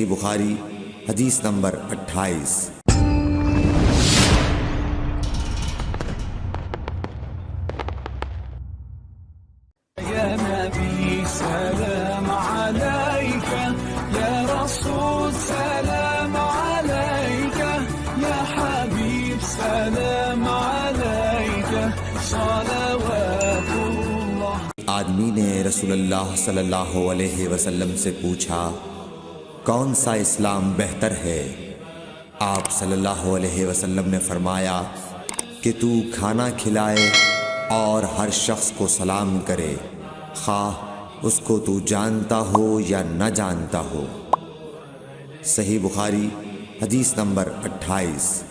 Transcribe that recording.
صحیح بخاری حدیث نمبر 28۔ يا نبي سلام عليك، يا رسول سلام عليك، يا حبيب سلام عليك، صلوات الله۔ آدمی نے رسول اللہ صلی اللہ علیہ وسلم سے پوچھا کون سا اسلام بہتر ہے؟ آپ صلی اللہ علیہ وسلم نے فرمایا کہ تو کھانا کھلائے اور ہر شخص کو سلام کرے، خواہ اس کو تو جانتا ہو یا نہ جانتا ہو۔ صحیح بخاری حدیث نمبر 28۔